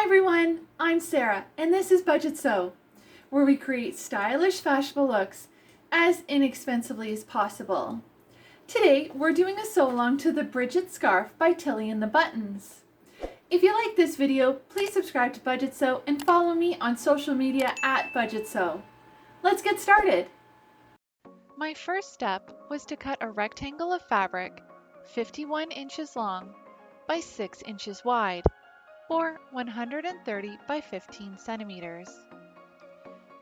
Hi everyone, I'm Sarah and this is BudgetSew, where we create stylish, fashionable looks as inexpensively as possible. Today we're doing a sew along to the Brigitte Scarf by Tilly and the Buttons. If you like this video, please subscribe to BudgetSew and follow me on social media at BudgetSew. Let's get started. My first step was to cut a rectangle of fabric 51 inches long by 6 inches wide, or 130 by 15 centimeters.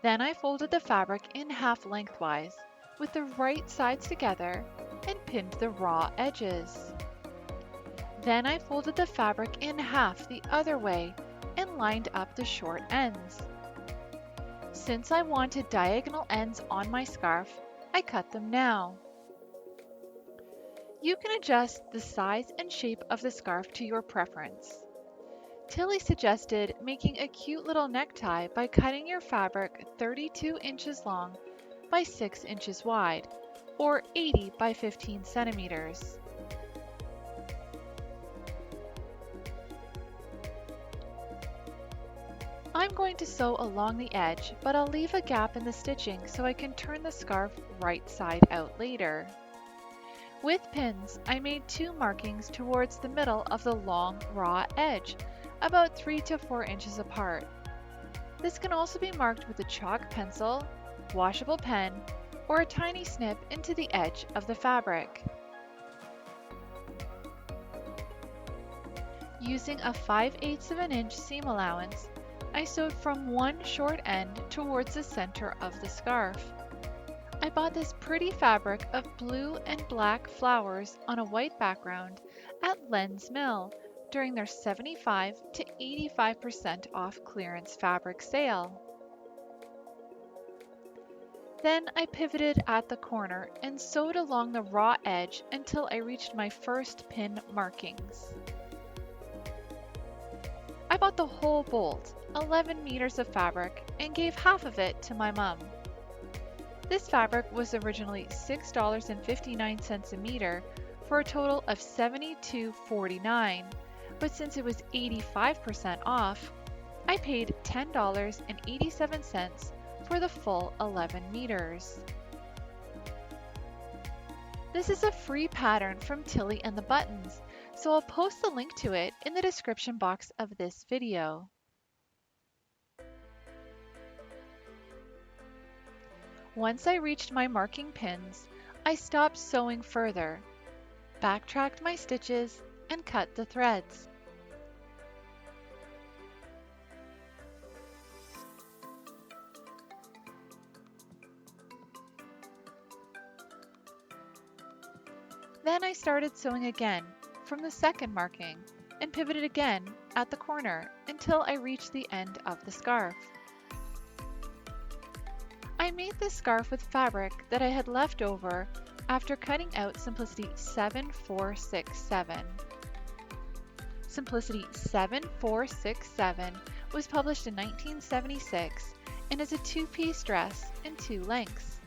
Then I folded the fabric in half lengthwise with the right sides together and pinned the raw edges. Then I folded the fabric in half the other way and lined up the short ends. Since I wanted diagonal ends on my scarf, I cut them now. You can adjust the size and shape of the scarf to your preference. Tilly suggested making a cute little necktie by cutting your fabric 32 inches long by 6 inches wide, or 80 by 15 centimeters. I'm going to sew along the edge, but I'll leave a gap in the stitching so I can turn the scarf right side out later. With pins, I made 2 markings towards the middle of the long raw edge, about 3 to 4 inches apart. This can also be marked with a chalk pencil, washable pen, or a tiny snip into the edge of the fabric. Using a 5/8 of an inch seam allowance, I sewed from one short end towards the center of the scarf. I bought this pretty fabric of blue and black flowers on a white background at Len's Mill during their 75 to 85% off clearance fabric sale. Then I pivoted at the corner and sewed along the raw edge until I reached my first pin markings. I bought the whole bolt, 11 meters of fabric, and gave half of it to my mom. This fabric was originally $6.59 a meter for a total of $72.49, but since it was 85% off, I paid $10.87 for the full 11 meters. This is a free pattern from Tilly and the Buttons, so I'll post the link to it in the description box of this video. Once I reached my marking pins, I stopped sewing further, backtracked my stitches, and cut the threads. Then I started sewing again from the second marking and pivoted again at the corner until I reached the end of the scarf. I made this scarf with fabric that I had left over after cutting out Simplicity 7467. Simplicity 7467 was published in 1976 and is a 2-piece dress in 2 lengths.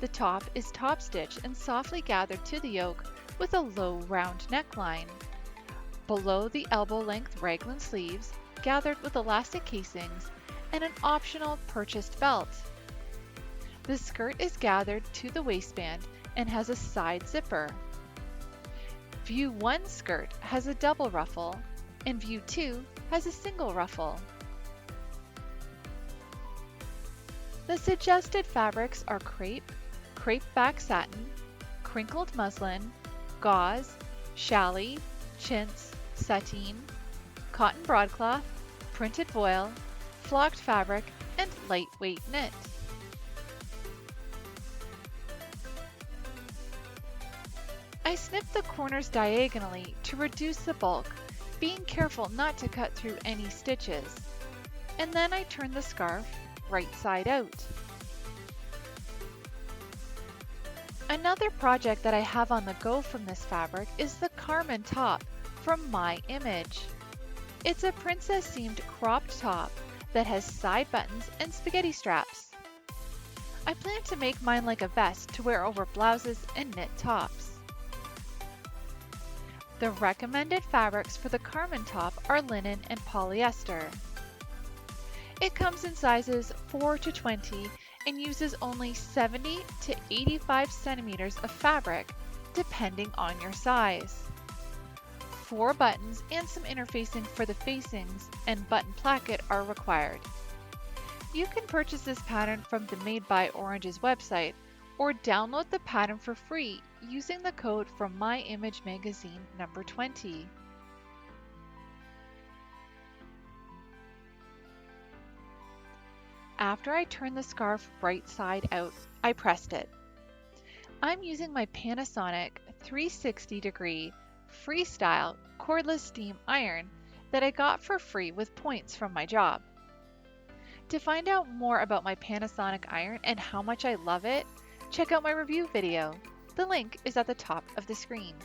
The top is top stitched and softly gathered to the yoke with a low round neckline. Below the elbow length raglan sleeves, gathered with elastic casings, and an optional purchased belt. The skirt is gathered to the waistband and has a side zipper. View 1 skirt has a double ruffle, and View 2 has a single ruffle. The suggested fabrics are crepe, crepe back satin, crinkled muslin, gauze, challis, chintz, sateen, cotton broadcloth, printed voile, flocked fabric, and lightweight knit. I snipped the corners diagonally to reduce the bulk, being careful not to cut through any stitches, and then I turned the scarf right side out. Another project that I have on the go from this fabric is the Carmen top from My Image. It's a princess-themed cropped top that has side buttons and spaghetti straps. I plan to make mine like a vest to wear over blouses and knit tops. The recommended fabrics for the Carmen top are linen and polyester. It comes in sizes 4 to 20 and uses only 70 to 85 centimeters of fabric, depending on your size. 4 buttons and some interfacing for the facings and button placket are required. You can purchase this pattern from the Made by Orange's website or download the pattern for free using the code from My Image Magazine number 20. After I turned the scarf right side out, I pressed it. I'm using my Panasonic 360-degree freestyle cordless steam iron that I got for free with points from my job. To find out more about my Panasonic iron and how much I love it, check out my review video. The link is at the top of the screen.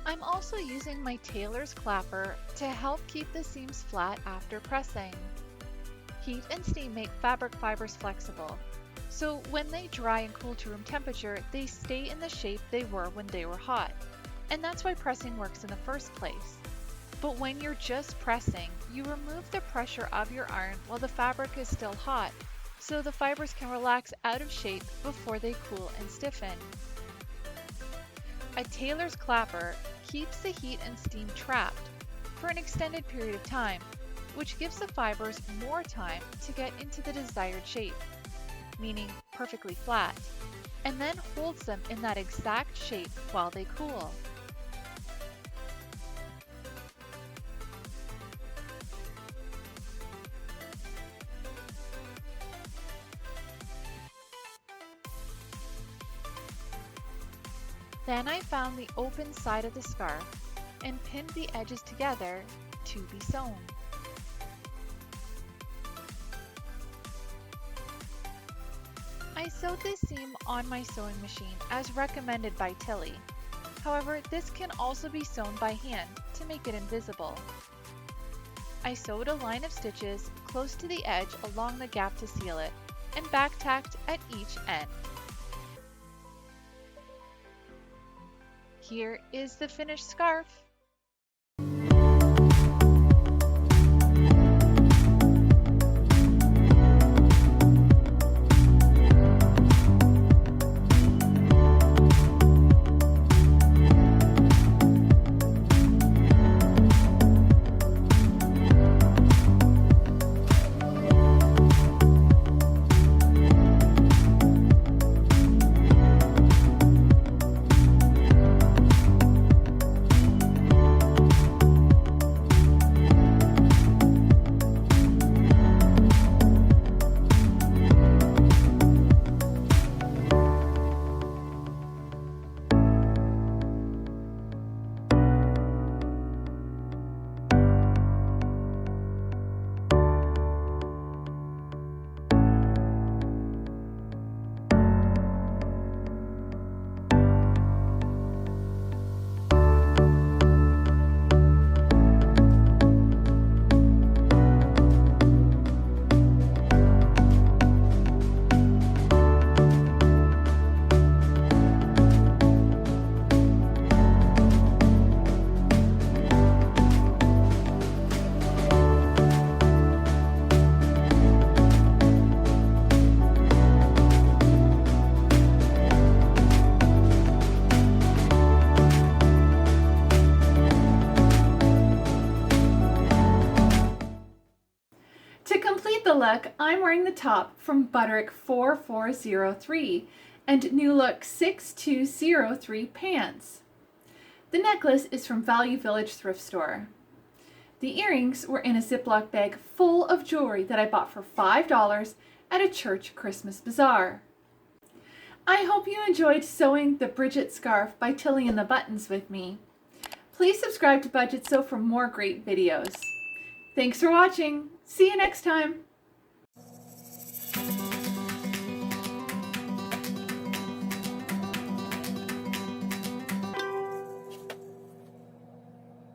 I'm also using my tailor's clapper to help keep the seams flat after pressing. Heat and steam make fabric fibers flexible, so when they dry and cool to room temperature, they stay in the shape they were when they were hot. And that's why pressing works in the first place. But when you're just pressing, you remove the pressure of your iron while the fabric is still hot, so the fibers can relax out of shape before they cool and stiffen. A tailor's clapper keeps the heat and steam trapped for an extended period of time, which gives the fibers more time to get into the desired shape, meaning perfectly flat, and then holds them in that exact shape while they cool. Then I found the open side of the scarf and pinned the edges together to be sewn. I sewed this seam on my sewing machine as recommended by Tilly. However, this can also be sewn by hand to make it invisible. I sewed a line of stitches close to the edge along the gap to seal it, and back tacked at each end. Here is the finished scarf. The look, I'm wearing the top from Butterick 4403 and New Look 6203 pants. The necklace is from Value Village thrift store. The earrings were in a Ziploc bag full of jewelry that I bought for $5 at a church Christmas bazaar. I hope you enjoyed sewing the Brigitte Scarf by Tilly and the Buttons with me. Please subscribe to Budget Sew for more great videos. Thanks for watching. See you next time.